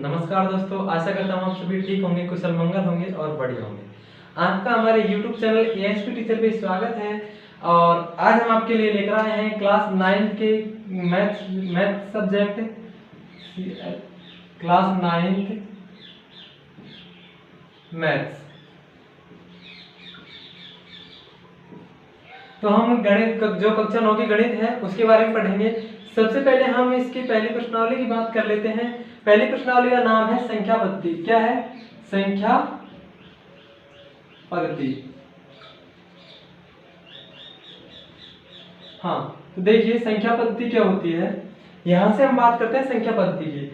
नमस्कार दोस्तों, आशा करता हूँ आप सभी ठीक होंगे, कुशल मंगल होंगे और बढ़िया होंगे। आपका हमारे YouTube चैनल ASP टीचर पे स्वागत है। और आज हम आपके लिए लेकर आए हैं क्लास 9 के मैथ सब्जेक्ट, क्लास 9 मैथ्स। तो हम गणित जो कक्षा 9 की गणित है उसके बारे में पढ़ेंगे। सबसे पहले हम इसकी पहली प्रश्नावली की बात कर लेते हैं। पहली प्रश्नावली का नाम है संख्या पद्धति। क्या है? संख्या पद्धति। हाँ, तो देखिए संख्या पद्धति क्या होती है। यहां से हम बात करते हैं संख्या पद्धति की।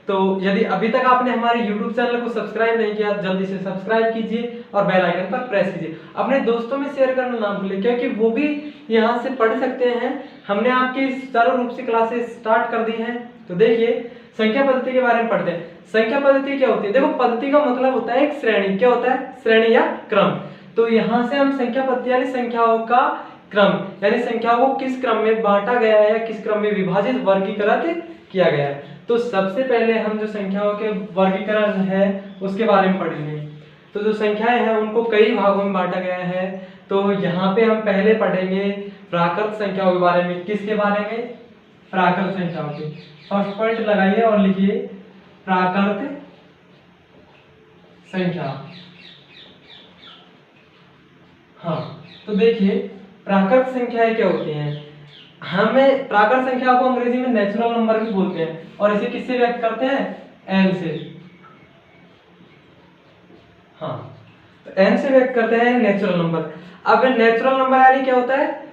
तो यदि अभी तक आपने हमारे YouTube चैनल को सब्सक्राइब नहीं किया, जल्दी से सब्सक्राइब कीजिए और बेल आइकन पर प्रेस कीजिए। अपने दोस्तों में शेयर करना ना भूलिए, क्योंकि वो भी यहाँ से पढ़ सकते हैं। हमने आपकी चारों रूप से क्लासेस स्टार्ट कर दी हैं। तो देखिए संख्या पद्धति के बारे में पढ़ते हैं। संख्या पद्धति क्या होती है? देखो, पद्धति का मतलब होता है एक श्रेणी। क्या होता है? श्रेणी या क्रम। तो यहाँ से हम संख्या पद्धति यानी संख्याओं का क्रम, यानी संख्याओं को किस क्रम में बांटा गया है या किस क्रम में विभाजित वर्गीकृत किया गया है। तो सबसे पहले हम जो संख्याओं के वर्गीकरण है उसके बारे में पढ़ेंगे। तो जो संख्याएं हैं उनको कई भागों में बांटा गया है। तो यहाँ पे हम पहले पढ़ेंगे प्राकृत संख्याओं के बारे में। किसके बारे में? प्राकृत संख्याओं के। फर्स्ट पॉइंट लगाइए और लिखिए प्राकृत संख्या। हाँ, तो देखिए प्राकृत संख्याएं क्या होती हैं। हमें प्राकृत संख्या को अंग्रेजी में नेचुरल नंबर भी बोलते हैं। और इसे किससे व्यक्त करते हैं? n से। हाँ, तो n से व्यक्त करते हैं नेचुरल नंबर। अब नेचुरल नंबर यानी क्या होता है?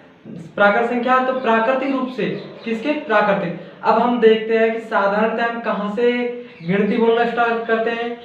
प्राकृत संख्या। तो प्राकृतिक रूप से किसके? प्राकृतिक। अब हम देखते हैं कि साधारणतः हम कहां से गिनती बोलना स्टार्ट करते हैं?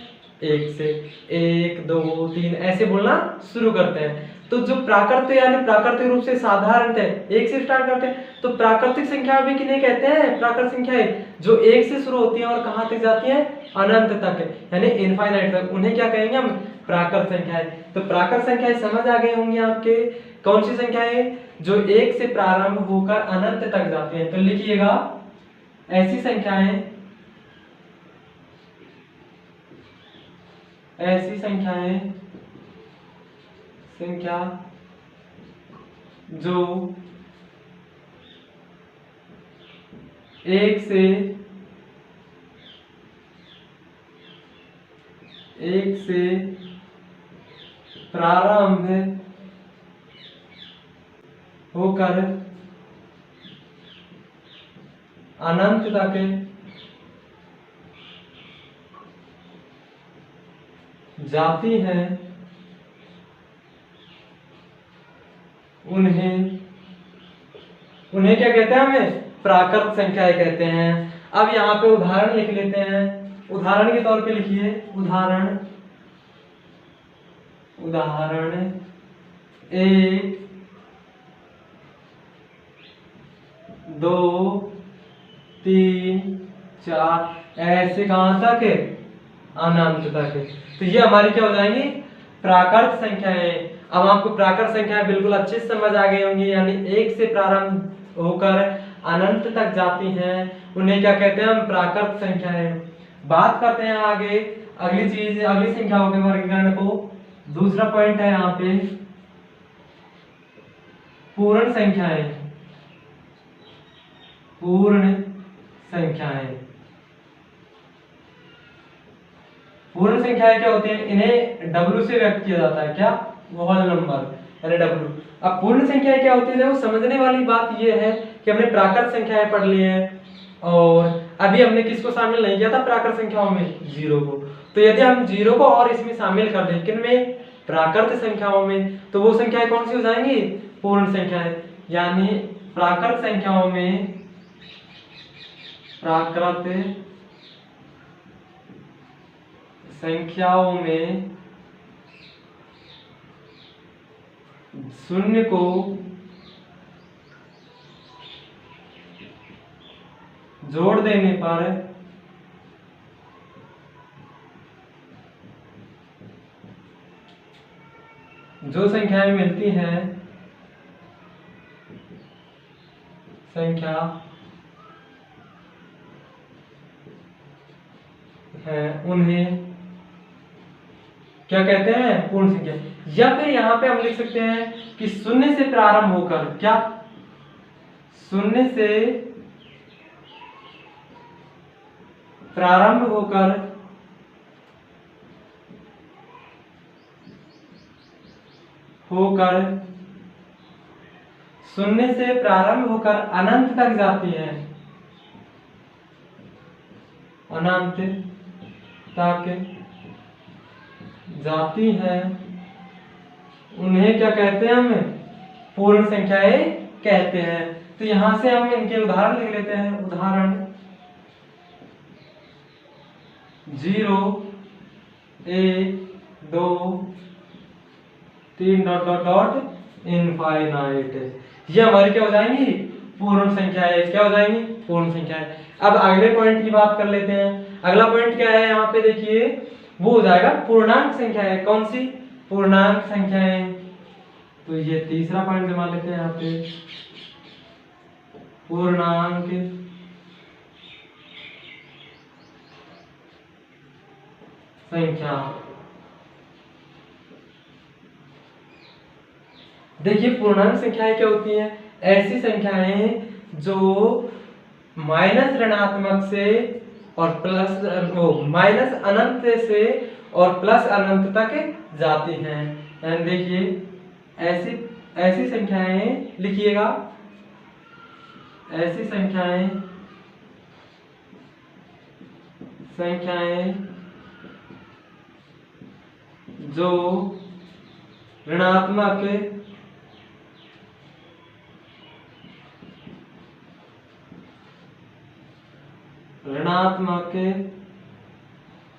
1 से। 1 2 3 ऐसे बोलना शुरू करते हैं। तो जो प्राकृतिक यानी प्राकृतिक रूप से साधारणतः 1 से स्टार्ट करते हैं। तो प्राकृतिक संख्या भी किन्हें कहते हैं? प्राकृतिक संख्याएं जो 1 से शुरू होती हैं और कहां तक जाती हैं? अनंत तक, यानी इनफाइनाइट तक। उन्हें क्या कहेंगे हम? प्राकृत संख्याएं। तो प्राकृत संख्याएं समझ आ गई होंगी आपके। कौन सी संख्याएं? जो 1 से प्रारंभ होकर अनंत तक जाती हैं। तो लिखिएगा ऐसी संख्याएं संख्या जो 1 से प्रारंभ होकर अनंत तक जाती हैं, उन्हें क्या कहते हैं? हमें प्राकृत संख्याएं कहते हैं। अब यहाँ पे उदाहरण लिख लेते हैं। उदाहरण के तौर पे लिखिए उदाहरण 1 2 3 4 ऐसे कहां तक? अनंत तक। तो ये हमारी क्या हो जाएंगी? प्राकृत संख्याएं। अब आपको प्राकृत संख्याएं बिल्कुल अच्छे से समझ आ गई होंगी, यानी 1 से प्रारंभ होकर अनंत तक जाती हैं, उन्हें क्या कहते हैं? हम प्राकृत संख्याएं। बात करते हैं आगे अगली चीज, अगली संख्याओं के वर्गीकरण को। दूसरा पॉइंट है यहाँ पे पूर्ण संख्याएं। पूर्ण संख्याएं क्या होती हैं? इन्हें W से व्यक्त किया जाता है। क्या? होल नंबर यानी W। अब पूर्ण संख्याएं क्या होती है? देखो, समझने वाली बात यह है कि हमने प्राकृत संख्याएं पढ़ ली हैं और अभी हमने किसको शामिल नहीं किया था प्राकृत संख्याओं में? 0 को। तो यदि हम 0 को और इसमें शामिल कर दें, किनमें? प्राकृत संख्याओं में, तो वो संख्याएं कौन सी हो जाएंगी? पूर्ण संख्याएं। यानी प्राकृत संख्याओं में शून्य को जोड़ देने पर जो संख्याएं मिलती हैं संख्या हैं उन्हें क्या कहते हैं? पूर्ण संख्या। या फिर यहाँ पे हम लिख सकते हैं कि शून्य से प्रारंभ होकर, क्या शून्य से प्रारंभ होकर शून्य से प्रारंभ होकर अनंत तक जाती है, अनंत तक जाती हैं, उन्हें क्या कहते हैं? हमें पूर्ण संख्याएं कहते हैं। तो यहां से हम इनके उदाहरण लिख लेते हैं। उदाहरण 0 1 2 3 डॉट डॉट डॉट इनफाइनाइट, ये हमारी क्या हो जाएंगी? पूर्ण संख्याएं। क्या हो जाएंगी? पूर्ण संख्याएं। अब अगले पॉइंट की बात कर लेते हैं। अगला पॉइंट क्या है? यहाँ पे देखिए, वो हो जाएगा पूर्णांक संख्याएं। कौन सी? पूर्णांक संख्याएं। तो ये तीसरा पॉइंट जमा लेते हैं यहाँ पे, पूर्णांक संख्या। देखिए पूर्णांक संख्याएं क्या होती हैं? ऐसी संख्याएं जो माइनस ऋणात्मक से और प्लस माइनस अनंत से और प्लस अनंत तक जाती हैं। एंड देखिए ऐसी ऐसी संख्याएं लिखिएगा, ऐसी संख्याएं जो ऋणात्मक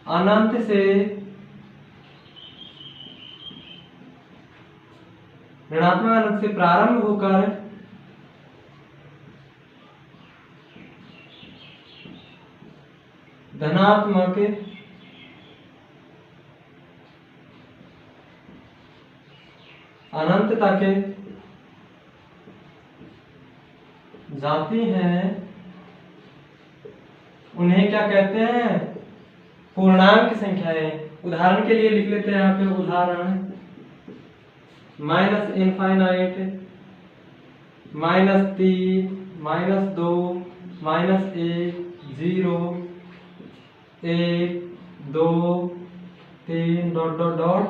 अनंत से प्रारंभ होकर धनात्मक अनंत तक जाती हैं, उन्हें क्या कहते हैं? पूर्णांक संख्याएं। उदाहरण के लिए लिख लेते हैं यहाँ पे। उदाहरण minus infinite, -3, -2, -1, 0, 1 2 3 dot dot dot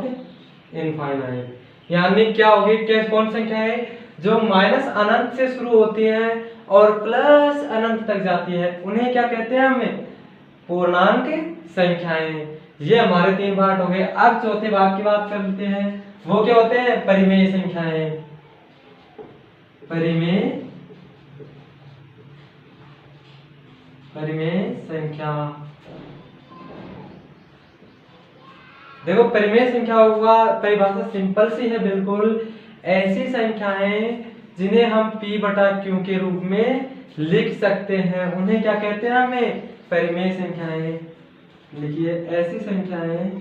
infinite. यानी क्या होगी? क्या कौन संख्या है? जो माइनस अनंत से शुरू होती हैं और प्लस अनंत तक जाती है, उन्हें क्या कहते हैं? हमें पूर्णांक संख्याएं। ये हमारे 3 पार्ट हो गए। अब चौथे भाग की बात करते हैं। वो क्या होते हैं? परिमेय संख्याएं। परिमेय संख्या। देखो परिमेय संख्या होगा, परिभाषा सिंपल सी है बिल्कुल। ऐसी संख्याएं जिन्हें हम p बटा q के रूप में लिख सकते हैं, उन्हें क्या कहते हैं? हमें परिमेय संख्याएं। लिखिए ऐसी संख्याएं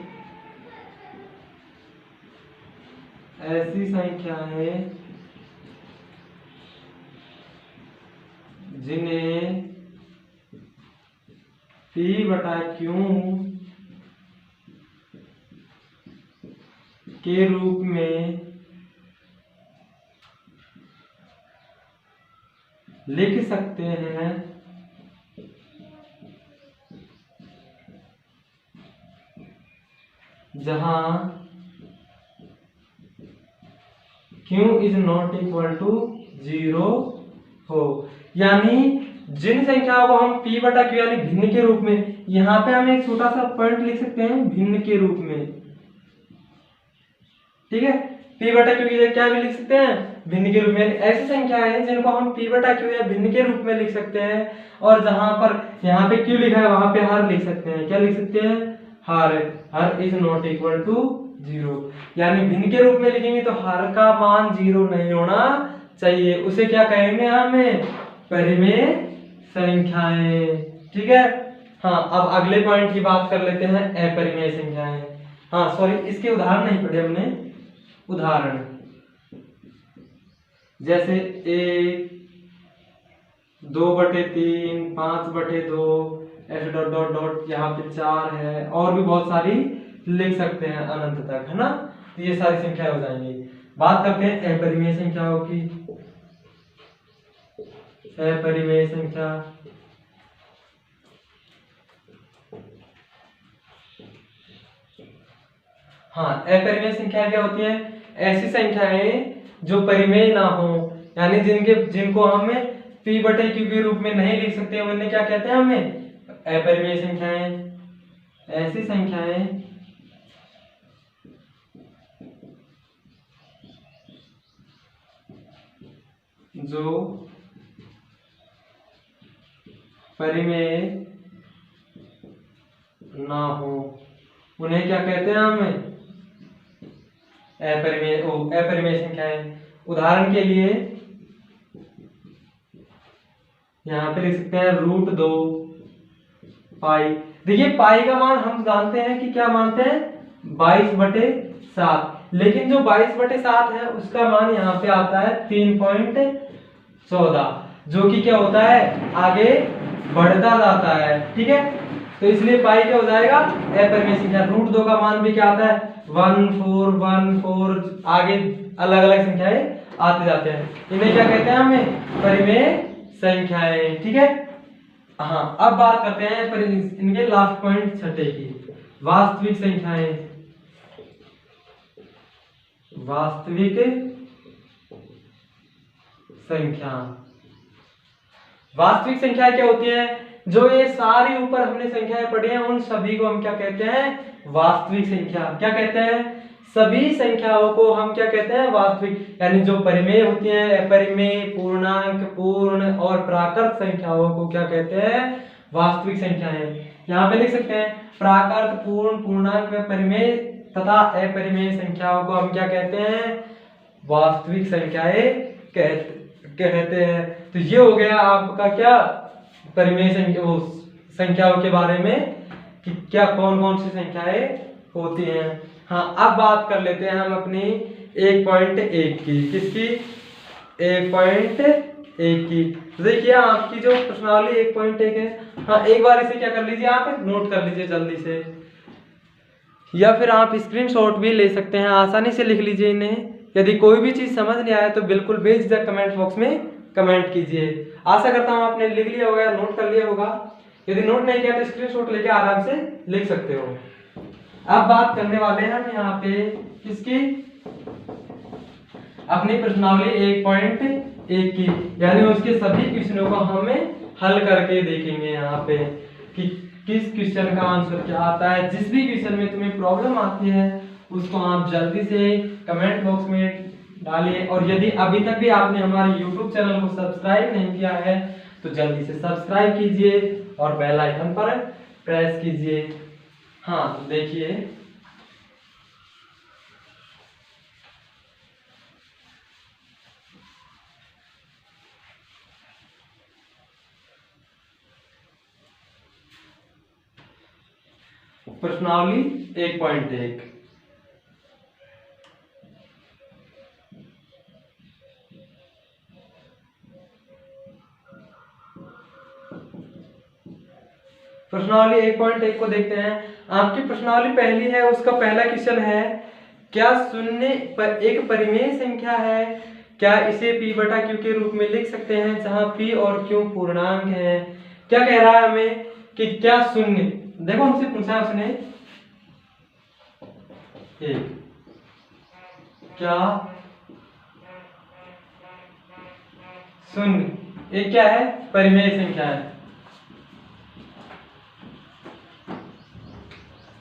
जिन्हें p बटा q के रूप में लिख सकते हैं, जहां q is not equal to 0 हो। यानी जिन संख्याओं को हम p बटा q यानी भिन्न के रूप में, यहाँ पे हम एक छोटा सा पॉइंट लिख सकते हैं, भिन्न के रूप में। ठीक है, p बटा q की जगह क्या भी लिख सकते हैं? भिन्न के रूप में। ऐसी संख्याएं हैं जिनको हम p बटा q या भिन्न के रूप में लिख सकते हैं, और जहां पर यहाँ पे q लिखा है वहां पे हर लिख सकते हैं। क्या लिख सकते हैं? हर इज नॉट इक्वल टू 0। यानी भिन्न के रूप में लिखेंगे तो हर का मान 0 नहीं होना चाहिए। उसे क्या कहेंगे? हमें परिमेय संख्याएं। ठीक है। हाँ, अब अगले पॉइंट की बात कर लेते हैं, अपरिमेय संख्याएं। हाँ सॉरी, इसके उदाहरण नहीं पढ़े हमने। उदाहरण जैसे 1 2/3, 5/2, ऐसे डॉट डॉट डॉट, यहाँ पे 4 है और भी बहुत सारी लिख सकते हैं अनंत तक, है ना। तो ये सारी संख्या हो जाएंगी। बात करते हैं अपरिमेय संख्याओं की। अपरिमेय संख्या, हाँ अपरिमेय संख्या क्या होती है? ऐसी संख्याएं जो परिमेय ना हो, यानी जिनको हमें p बटे q के रूप में नहीं लिख सकते, उन्हें क्या कहते हैं? हमें अपरिमेय संख्याएं। ऐसी संख्याएं जो परिमेय ना हो, उन्हें क्या कहते हैं? हमें अपरिमेय संख्याएं। उदाहरण के लिए यहाँ पे लिख सकते हैं √2 पाई। देखिए पाई का मान हम जानते हैं कि क्या मानते हैं? 22/7, लेकिन जो 22/7 है उसका मान यहाँ पे आता है 3.14, जो कि क्या होता है? आगे बढ़ता जाता है, ठीक है। तो इसलिए पाई क्या हो जाएगा? अपरिमेय संख्या। √2 का मान भी क्या आता है? 1 4 1 4, आगे अलग अलग संख्याएं आते जाते हैं। इन्हें क्या कहते हैं? हमें परिमेय संख्याएं, ठीक है। हाँ, अब बात करते हैं पर इनके लास्ट पॉइंट छठे की, वास्तविक संख्याएं। वास्तविक संख्या, वास्तविक संख्या क्या होती है? जो ये सारी ऊपर हमने संख्याएं पढ़ी हैं उन सभी को हम क्या कहते हैं? वास्तविक संख्या। क्या कहते हैं? सभी संख्याओं को हम क्या कहते हैं? वास्तविक। यानी जो परिमेय होती हैं, अपरिमेय, पूर्णांक, पूर्ण और प्राकृत संख्याओं को क्या कहते हैं? वास्तविक संख्याएं। यहाँ पे लिख सकते हैं प्राकृत, पूर्ण, पूर्णांक व परिमेय तथा अपरिमेय संख्याओं को हम क्या कहते हैं? वास्तविक संख्याएं कहते हैं। तो ये हो गया आपका क्या? परिमेय संख्याओं के बारे में कि क्या कौन कौन सी संख्याएं होती हैं। हाँ, अब बात कर लेते हैं हम अपनी 1.1 की। किसकी? 1.1 की। तो देखिए आपकी जो प्रश्नावली 1.1 है, हाँ एक बार इसे क्या कर लीजिए, आप नोट कर लीजिए जल्दी से, या फिर आप स्क्रीनशॉट भी ले सकते हैं, आसानी से लिख लीजिए इन्हें। यदि कोई भी चीज समझ नहीं आया तो बिल्कुल बेझिझक कमेंट बॉक्स में कमेंट कीजिए। आशा करता हूँ आपने लिख लिया होगा, नोट कर लिया होगा। यदि नोट नहीं किया तो स्क्रीनशॉट लेके आराम से लिख सकते हो। अब बात करने वाले हैं हम यहाँ पे किसकी? अपनी प्रश्नावली 1.1 की, यानी उसके सभी क्वेश्चनों को हमें हल करके देखेंगे यहाँ पे कि किस क्वेश्चन का आंसर क्या आता है। जिस भी क्वेश्चन में तुम्हें प्रॉब्लम आती है उसको आप जल्दी से कमेंट बॉक्स में डालिए। और यदि अभी तक भी आपने हमारे YouTube चैनल को सब्सक्राइब नहीं किया है तो जल्दी से सब्सक्राइब कीजिए और बेल आइकन पर प्रेस कीजिए। हाँ तो देखिए प्रश्नावली 1.1। प्रश्नावली 1.1 को देखते हैं। आपकी प्रश्नावली पहली है, उसका पहला क्वेश्चन है, क्या शून्य एक परिमेय संख्या है? क्या इसे p बटा q के रूप में लिख सकते हैं जहां p और q पूर्णांक है? क्या कह रहा है हमें कि क्या शून्य, देखो हमसे पूछा उसने क्या शून्य एक क्या है? परिमेय संख्या है।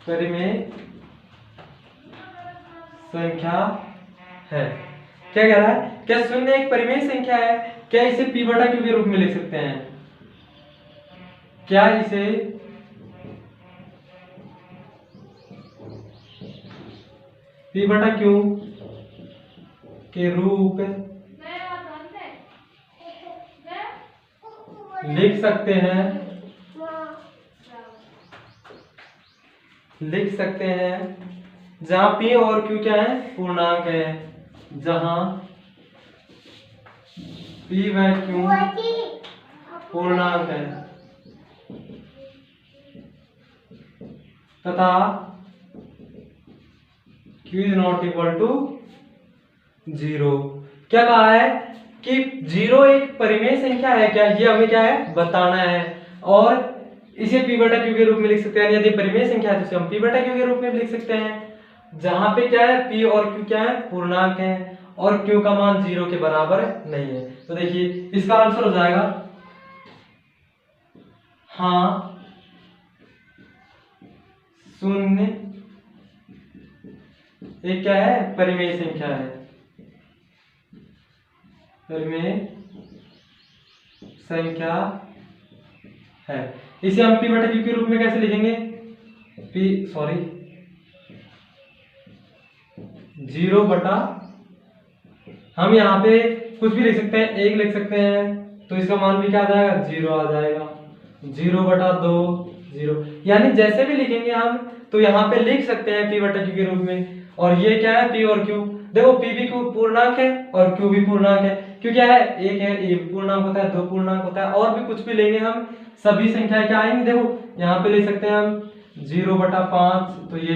परिमेय संख्या है। क्या कह रहा है? क्या शून्य एक परिमेय संख्या है? क्या इसे p बटा q के रूप में लिख सकते हैं? क्या इसे p बटा q के रूप लिख सकते हैं? लिख सकते हैं जहां p और q क्या है? पूर्णांक है। जहां p व q पूर्णांक है। तथा q is not equal to 0। क्या कहा है कि 0 एक परिमेय संख्या है क्या, ये हमें क्या है बताना है। और इसे p बटा q के रूप में लिख सकते हैं, यदि परिमेय संख्या है तो इसे हम p बटा q के रूप में लिख सकते हैं, जहां पे क्या है p और q क्या है पूर्णांक है और q का मान 0 के बराबर नहीं है। तो देखिए इसका आंसर हो जाएगा हाँ 0 एक क्या है परिमेय संख्या है, परिमेय संख्या है। इसे हम p बटा q के रूप में कैसे लिखेंगे, p 0 बटा, हम यहाँ पे कुछ भी लिख सकते हैं, 1 लिख सकते हैं तो इसका मान भी क्या आ जाएगा 0 आ जाएगा, 0 बटा 2 0, यानी जैसे भी लिखेंगे हम तो यहाँ पे लिख सकते हैं p बटा q के रूप में। और ये क्या है p और q, देखो p भी पूर्णांक है और q भी पूर्णांक है, क्यों क्या है एक है, एक पूर्णांक होता है, 2 पूर्णांक होता है, और भी कुछ भी लेंगे हम सभी संख्याएं क्या आएंगी, देखो यहाँ पे ले सकते हैं हम 0 बटा 5, तो ये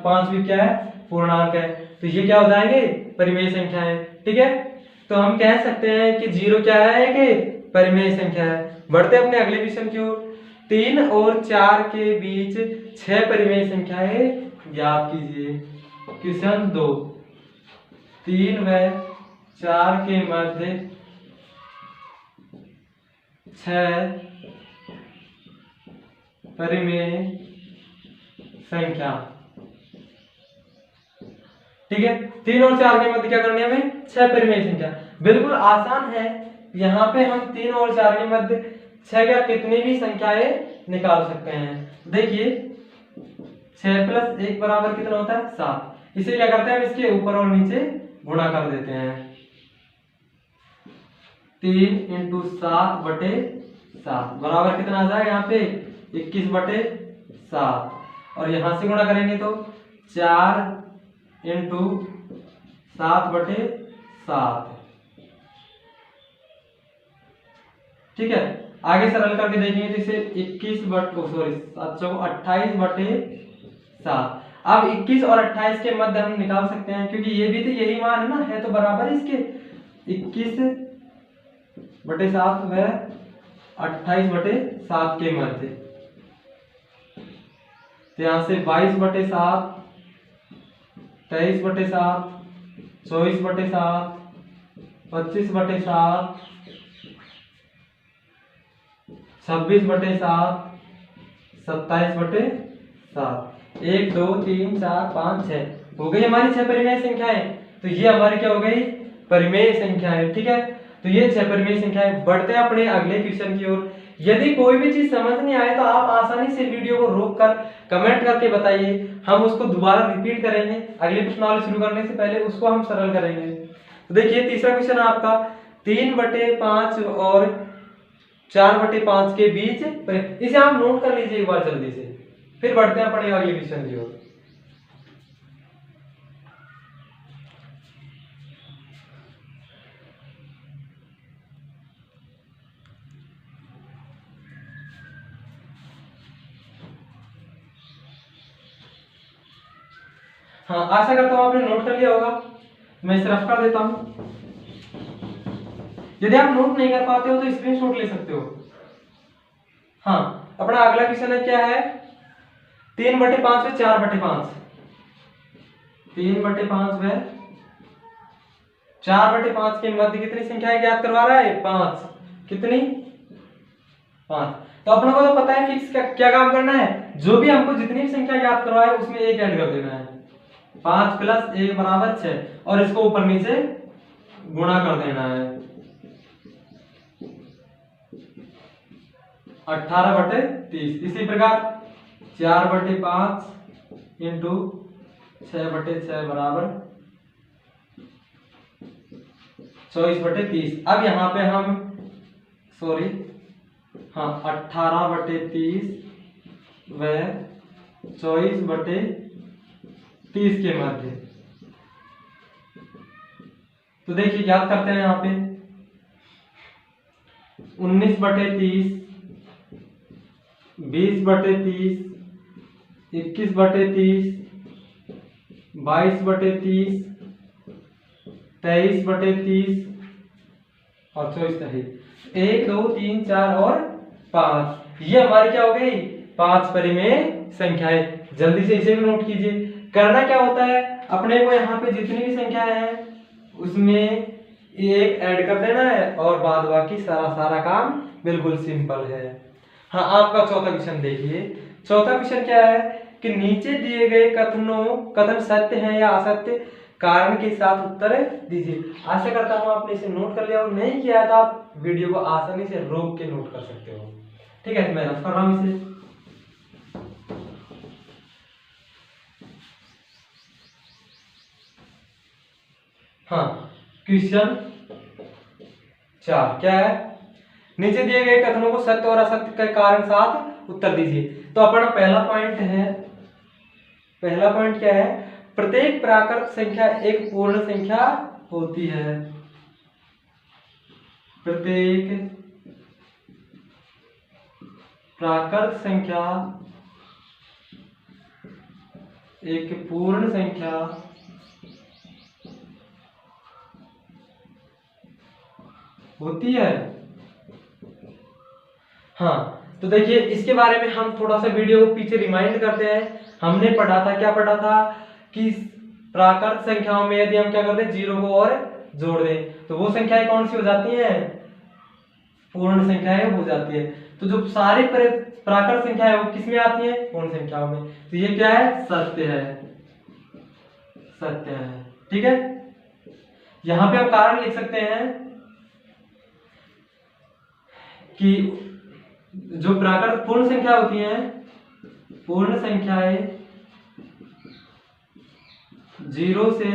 5 भी क्या है पूर्णांक है, तो ये क्या हो जाएंगे परिमेय संख्या है। ठीक है, तो हम कह सकते हैं कि 0 क्या है कि परिमेय संख्या है। बढ़ते अपने अगले क्वेश्चन की ओर। 3 और 4 के बीच 6 परिमेय संख्याएं ज्ञात कीजिए। क्वेश्चन 2, 3 व 4 के मध्य 6 परिमेय संख्या। ठीक है, 3 और 4 के मध्य क्या करनी है हमें 6 परिमेय संख्या। बिल्कुल आसान है, यहाँ पे हम 3 और 4 के मध्य 6 क्या कितनी भी संख्याएं निकाल सकते हैं। देखिए 6 प्लस 1 बराबर कितना होता है 7, इसे क्या करते हैं हम इसके ऊपर और नीचे गुणा कर देते हैं, 3 इंटू 7 बटे 7 बराबर कितना आ जाएगा यहाँ पे 21 बटे 7, और यहां से गुणा करेंगे तो 4 इंटू 7 बटे 7। ठीक है, आगे सरल करके देखेंगे तो इसे 28 बटे 7। अब 21 और 28 के मध्य हम निकाल सकते हैं, क्योंकि ये भी तो यही मान है ना, है तो बराबर इसके 21 बटे 7 व 28 बटे 7 के मध्य, तो यहां से 22 बटे 7, 23 बटे 7, 24 बटे 7, 25 बटे 7, 26 बटे 7, 27 बटे 7, 1 2 3 4 5 6 हो गई हमारी 6 परिमेय संख्याएं। तो ये हमारी क्या हो गई परिमेय संख्याएं। ठीक है, तो ये 6 परिमेय संख्याएं। बढ़ते हैं अपने अगले क्वेश्चन की ओर। यदि कोई भी चीज समझ नहीं आए तो आप आसानी से वीडियो को रोककर कमेंट करके बताइए, हम उसको दोबारा रिपीट करेंगे। अगले प्रश्नावली शुरू करने से पहले उसको हम सरल करेंगे। तो देखिए तीसरा क्वेश्चन है आपका 3/5 और 4/5 के बीच, इसे आप नोट कर लीजिए एक बार जल्दी से, फिर बढ़ते हैं अपने अगले क्वेश्चन की ओर। हाँ, आशा करता हूं आपने नोट कर लिया होगा, मैं इसे रफ कर देता हूं। यदि आप नोट नहीं कर पाते हो तो स्क्रीनशॉट ले सकते हो। हाँ, अपना अगला क्वेश्चन है क्या है 3/5 व 4/5, 3/5 व 4/5 के मध्य कितनी संख्याएं ज्ञात करवा रहा है 5, कितनी 5। तो अपने को तो पता है फिक्स क्या काम करना है, जो भी हमको जितनी भी संख्या ज्ञात करवाए उसमें एक ऐड कर देना है, 5 + 1 = 6, और इसको ऊपर नीचे गुणा कर देना है, 18/30। इसी प्रकार 4/5 इंटू 6/6 बराबर 24/30। अब यहाँ पे हम 18/30 व 24/30 के मध्य। तो देखिए याद करते हैं यहाँ पे 19/30, 20/30, 21/30, 22/30, 23/30 और 24/30। 1 2 3 4 और 5, ये हमारी क्या हो गई? 5 परिमेय संख्याएं। जल्दी से इसे भी नोट कीजिए। करना क्या होता है, अपने को यहाँ पे जितनी भी संख्याएं हैं उसमें एक ऐड कर देना है और बाद बाकी सारा काम बिल्कुल सिंपल है। हाँ, आपका चौथा क्वेश्चन देखिए। चौथा क्वेश्चन क्या है कि नीचे दिए गए कथन सत्य है या असत्य, कारण के साथ उत्तर दीजिए। आशा करता हूँ आपने इसे नोट कर लिया, और नहीं किया तो आप वीडियो को आसानी से रोक के नोट कर सकते हो। ठीक है, मैं रफ कर रहा हूँ इसे। हाँ, क्वेश्चन 4 क्या है? नीचे दिए गए कथनों को सत्य और असत्य के कारण साथ उत्तर दीजिए। तो अपना पहला पॉइंट क्या है? प्रत्येक प्राकृत संख्या एक पूर्ण संख्या होती है। प्रत्येक प्राकृत संख्या एक पूर्ण संख्या होती है। हाँ, तो देखिए इसके बारे में हम थोड़ा सा वीडियो को पीछे रिमाइंड करते हैं। हमने पढ़ा था, क्या पढ़ा था कि प्राकृत संख्याओं में यदि हम क्या करते हैं, जीरो को और जोड़ दें तो वो संख्याएं कौन सी हो जाती हैं? पूर्ण संख्याएं हो जाती है। तो जो सारी प्राकृत संख्याएं वो किस में आती हैं? पूर्ण संख्याओं में। तो ये क्या है? सत्य है। ठीक है, यहां पे हम कारण लिख सकते हैं कि जो प्राकृत पूर्ण संख्या होती हैं, पूर्ण संख्याएं 0 से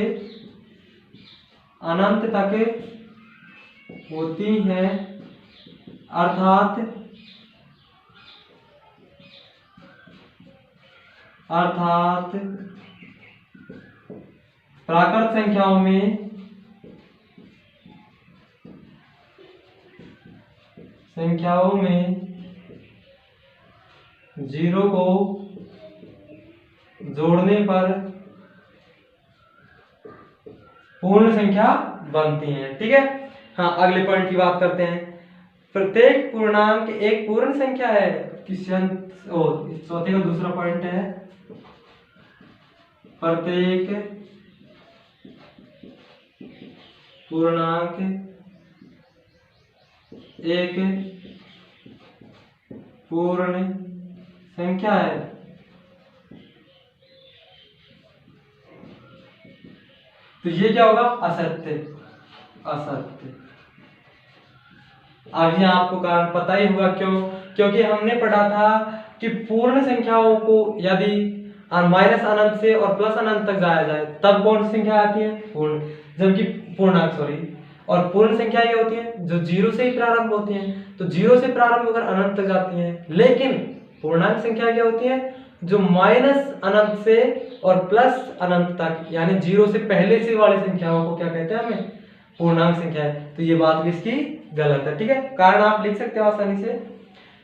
अनंत तक होती हैं, अर्थात प्राकृत संख्याओं में 0 को जोड़ने पर पूर्ण संख्या बनती हैं। ठीक है। हाँ, अगले पॉइंट की बात करते हैं। प्रत्येक पूर्णांक एक पूर्ण संख्या है। क्वेश्चन चौथे का दूसरा पॉइंट है, प्रत्येक पूर्णांक एक पूर्ण संख्या है। तो ये क्या होगा? असत्य। अब यहाँ आपको कारण पता ही होगा, क्यों? क्योंकि हमने पढ़ा था कि पूर्ण संख्याओं को यदि माइनस अनंत से और प्लस अनंत तक जाया जाए तब कौन सी संख्या आती है? पूर्ण। जबकि पूर्णांक और पूर्ण संख्या ये होती है जो 0 से ही प्रारंभ होती हैं। तो 0 से प्रारंभ होकर अनंत तक जाती हैं। लेकिन पूर्णांक संख्या क्या होती है? जो माइनस अनंत से और प्लस अनंत तक, यानी 0 से पहले से वाली संख्याओं को क्या कहते हैं? हमें पूर्णांक संख्या है। तो ये बात भी इसकी गलत है। ठीक है, कारण आप लिख सकते हो आसानी से।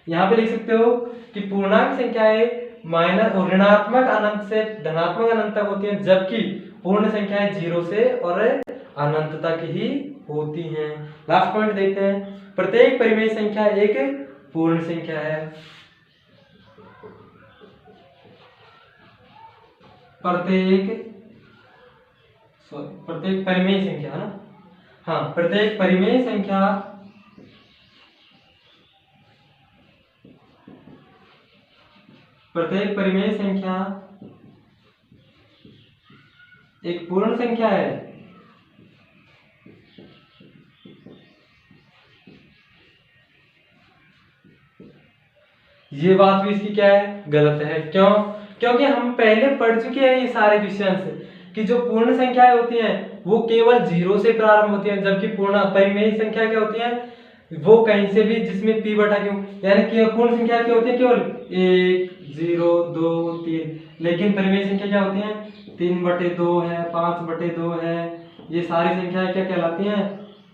यहाँ पे लिख सकते हो कि पूर्णांक संख्याएं माइनस और ऋणात्मक अनंत से धनात्मक अनंत तक होती हैं, जबकि पूर्ण संख्याएं 0 से और अनंत तक ही होती हैं। लास्ट पॉइंट देखते हैं। प्रत्येक परिमेय संख्या एक पूर्ण संख्या है। प्रत्येक परिमेय संख्या है ना? हाँ, प्रत्येक परिमेय संख्या एक पूर्ण संख्या है। ये बात भी इसकी क्या है? गलत है। क्यों? क्योंकि हम पहले पढ़ चुके हैं ये सारे क्वेश्चंस कि जो पूर्ण संख्याएं होती हैं वो केवल 0 से प्रारंभ होती हैं, जबकि पूर्ण परिमेय संख्या क्या होती है? वो कहीं से भी जिसमें p बटा q, यानी कि पूर्ण संख्या क्या होती है? केवल 1 0 2 3। लेकिन परिमेय संख्या क्या होती है? 3/2 है, 5/2 है। ये सारी संख्याएं क्या कहलाती हैं?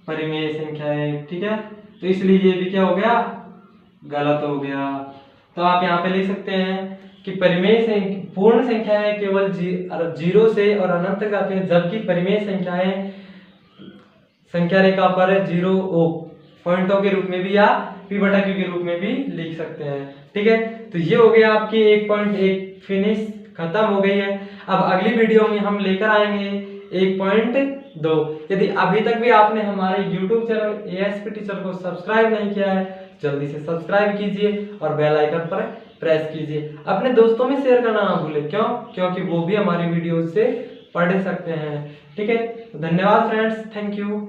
परिमेय संख्याएं। ठीक है, तो इसलिए ये भी क्या हो गया? गलत हो गया। तो आप यहाँ पे लिख सकते हैं कि परिमेय पूर्ण संख्याएं केवल जीरो से और अनंत तक आती हैं, जबकि परिमेय संख्याएं संख्या रेखा पर जीरो ओ पॉइंटों के रूप में भी या p बटा q के रूप में भी लिख सकते हैं। ठीक है, तो ये हो गया आपकी 1.1 फिनिश खत्म हो गई है। अब अगली वीडियो में हम लेकर आएंगे 1.2। यदि अभी तक भी आपने हमारे YouTube चैनल ASP टीचर को सब्सक्राइब नहीं किया है, जल्दी से सब्सक्राइब कीजिए और बेल आइकन पर प्रेस कीजिए। अपने दोस्तों में शेयर करना ना भूलें, क्योंकि वो भी हमारी वीडियो से पढ़ सकते हैं। ठीक है, धन्यवाद फ्रेंड्स, थैंक यू।